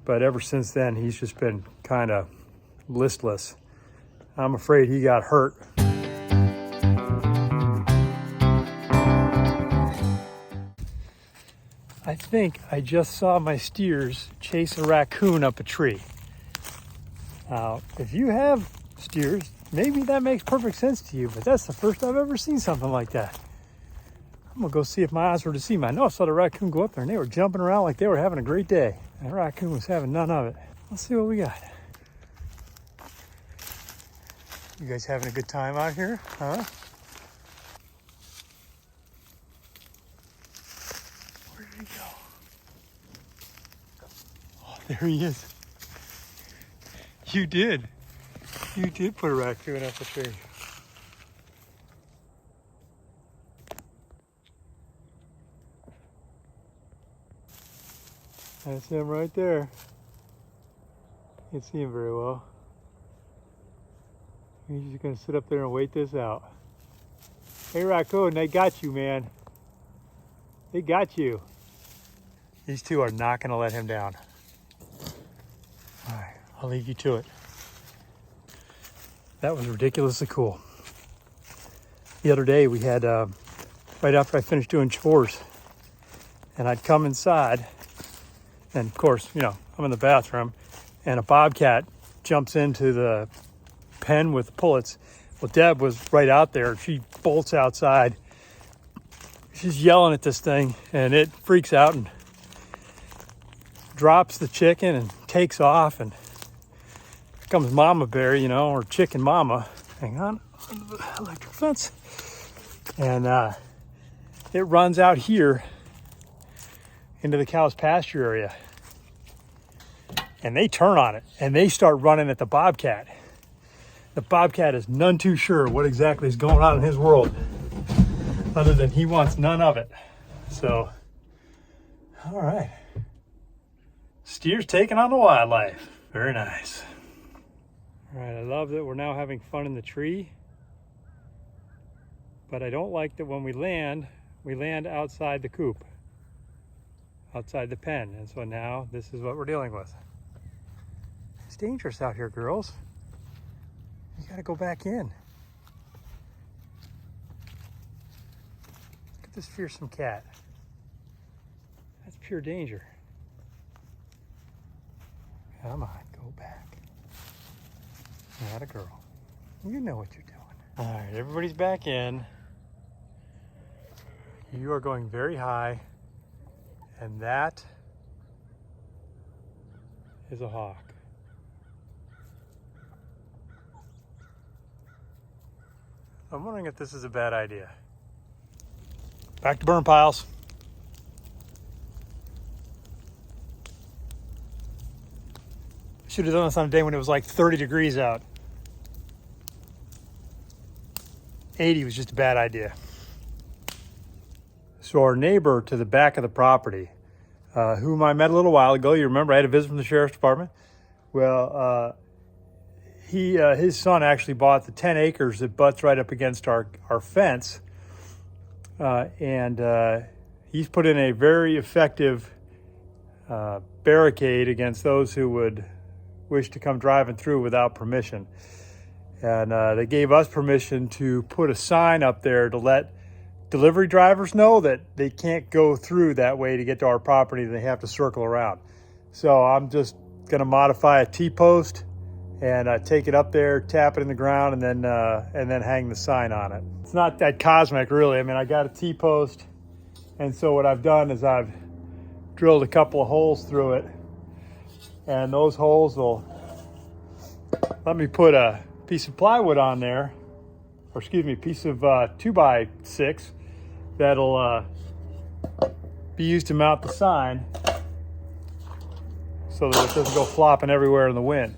but ever since then, he's just been kind of listless. I'm afraid he got hurt. I think I just saw my steers chase a raccoon up a tree. Now, if you have steers, maybe that makes perfect sense to you, but that's the first I've ever seen something like that. I'm gonna go see if my eyes were deceiving. I know I saw the raccoon go up there and they were jumping around like they were having a great day. And the raccoon was having none of it. Let's see what we got. You guys having a good time out here, huh? Where did he go? Oh, there he is. You did put a raccoon up a tree. That's him right there. You can't see him very well. He's just gonna sit up there and wait this out. Hey Raccoon, they got you, man. They got you. These two are not gonna let him down. All right, I'll leave you to it. That was ridiculously cool. The other day we had, right after I finished doing chores, and I'd come inside, and of course, you know, I'm in the bathroom, and a bobcat jumps into the pen with pullets. Well, Deb was right out there. She bolts outside. She's yelling at this thing, and it freaks out and drops the chicken and takes off. And here comes Mama Bear, you know, or Chicken Mama. Hang on, under the electric fence. And it runs out here into the cow's pasture area. And they turn on it, and they start running at the bobcat. The bobcat is none too sure what exactly is going on in his world, other than he wants none of it. So, all right. Steer's taking on the wildlife. Very nice. All right, I love that we're now having fun in the tree, but I don't like that when we land outside the coop, outside the pen. And so now this is what we're dealing with. It's dangerous out here, girls. You gotta go back in. Look at this fearsome cat. That's pure danger. Come on, go back. Not a girl. You know what you're doing. All right, everybody's back in. You are going very high, and that is a hawk. I'm wondering if this is a bad idea. Back to burn piles. Should have done this on a day when it was like 30 degrees out. 80 was just a bad idea. So our neighbor to the back of the property, whom I met a little while ago, you remember I had a visit from the sheriff's department. Well, his son actually bought the 10 acres that butts right up against our fence. And he's put in a very effective barricade against those who would wish to come driving through without permission. And they gave us permission to put a sign up there to let delivery drivers know that they can't go through that way to get to our property. They have to circle around. So I'm just going to modify a T-post and take it up there, tap it in the ground, and then hang the sign on it. It's not that cosmic, really. I mean, I got a T-post, and so what I've done is I've drilled a couple of holes through it, and those holes will let me put a piece of plywood on there, or excuse me, a piece of 2x6 that'll be used to mount the sign so that it doesn't go flopping everywhere in the wind.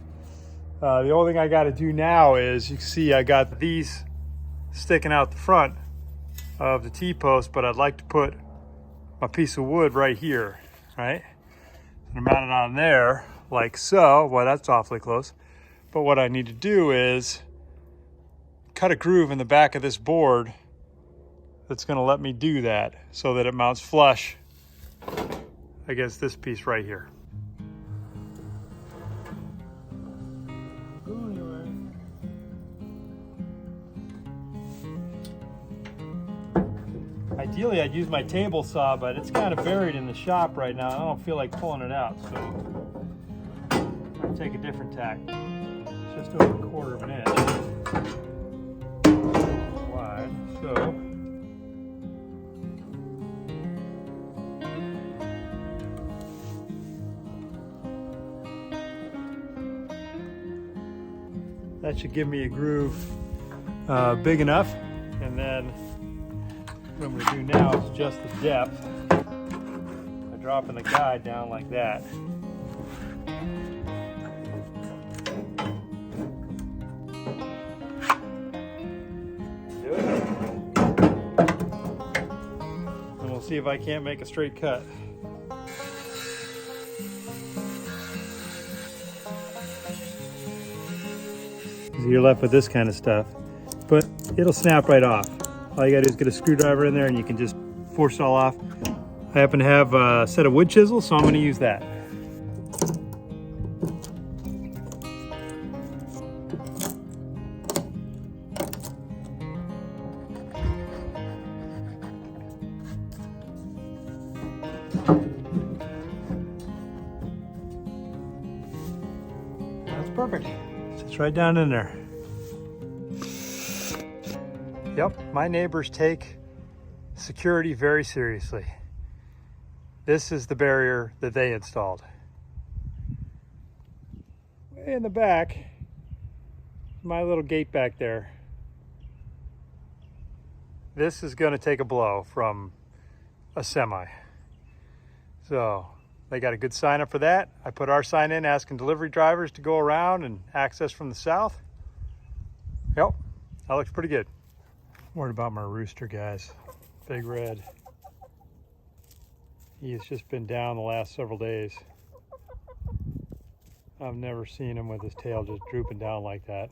The only thing I got to do now is, you can see I got these sticking out the front of the T-post, but I'd like to put a piece of wood right here, right? And mount it on there like so. Well, that's awfully close. But what I need to do is cut a groove in the back of this board that's going to let me do that so that it mounts flush against this piece right here. Ideally, I'd use my table saw, but it's kind of buried in the shop right now. I don't feel like pulling it out, so I'll take a different tack. It's just over 1/4 of an inch wide, so that should give me a groove big enough. And then what I'm going to do now is adjust the depth by dropping the guide down like that. Do it. And we'll see if I can't make a straight cut. You're left with this kind of stuff, but it'll snap right off. All you gotta do is get a screwdriver in there and you can just force it all off. I happen to have a set of wood chisels, so I'm gonna use that. That's perfect. It's right down in there. Yep, my neighbors take security very seriously. This is the barrier that they installed. Way in the back, my little gate back there. This is gonna take a blow from a semi. So they got a good sign up for that. I put our sign in asking delivery drivers to go around and access from the south. Yep, that looks pretty good. Worried about my rooster, guys. Big red. He has just been down the last several days. I've never seen him with his tail just drooping down like that.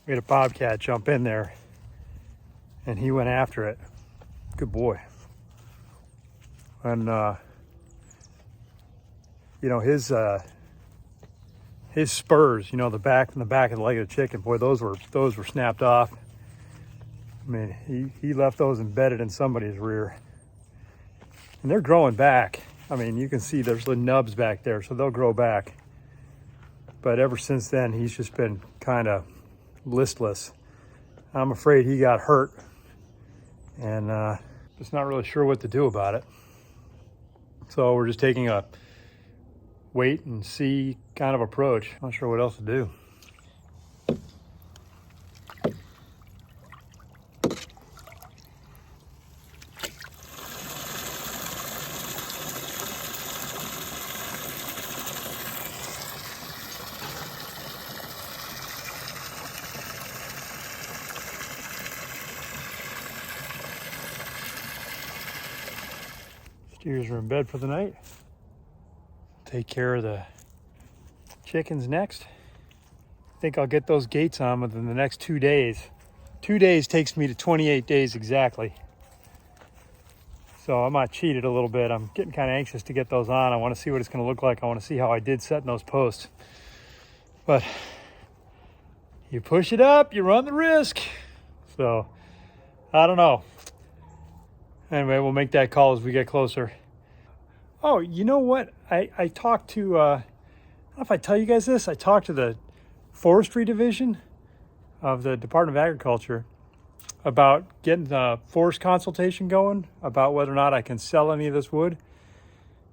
We had a bobcat jump in there and he went after it. Good boy. And you know, his spurs, you know, the back of the leg of the chicken, boy, those were snapped off. I mean, he left those embedded in somebody's rear. And they're growing back. I mean, you can see there's the nubs back there, so they'll grow back. But ever since then, he's just been kind of listless. I'm afraid he got hurt. And just not really sure what to do about it. So we're just taking a wait and see kind of approach. Not sure what else to do. Steers are in bed for the night. Take care of the chickens next. I think I'll get those gates on within the next 2 days. 2 days takes me to 28 days exactly. So I might cheat it a little bit. I'm getting kind of anxious to get those on. I want to see what it's going to look like. I want to see how I did setting those posts. But you push it up, you run the risk. So I don't know. Anyway, we'll make that call as we get closer. Oh, you know what? I talked to, I don't know if I tell you guys this, I talked to the forestry division of the Department of Agriculture about getting the forest consultation going about whether or not I can sell any of this wood.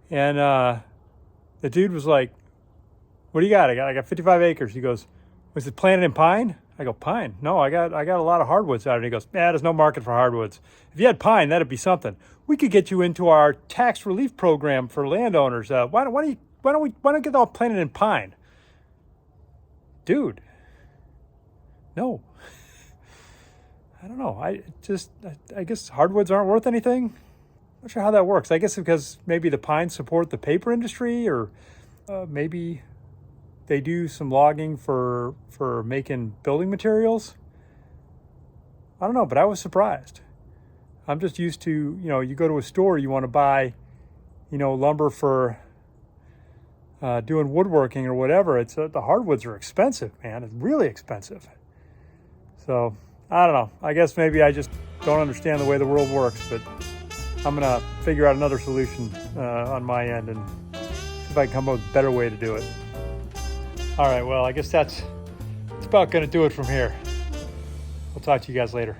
And the dude was like, what do you got? I got 55 acres. He goes, was it planted in pine? I go, pine? No, I got a lot of hardwoods out. And he goes, yeah, there's no market for hardwoods. If you had pine, that'd be something. We could get you into our tax relief program for landowners. Why don't get all planted in pine? Dude, no. I don't know. I guess hardwoods aren't worth anything. Not sure how that works. I guess because maybe the pines support the paper industry, or maybe they do some logging for making building materials. I don't know, but I was surprised. I'm just used to, you know, you go to a store, you want to buy, you know, lumber for doing woodworking or whatever. It's the hardwoods are expensive, man. It's really expensive. So I don't know. I guess maybe I just don't understand the way the world works, but I'm gonna figure out another solution on my end and see if I can come up with a better way to do it. All right, well, I guess that's about gonna do it from here. We'll talk to you guys later.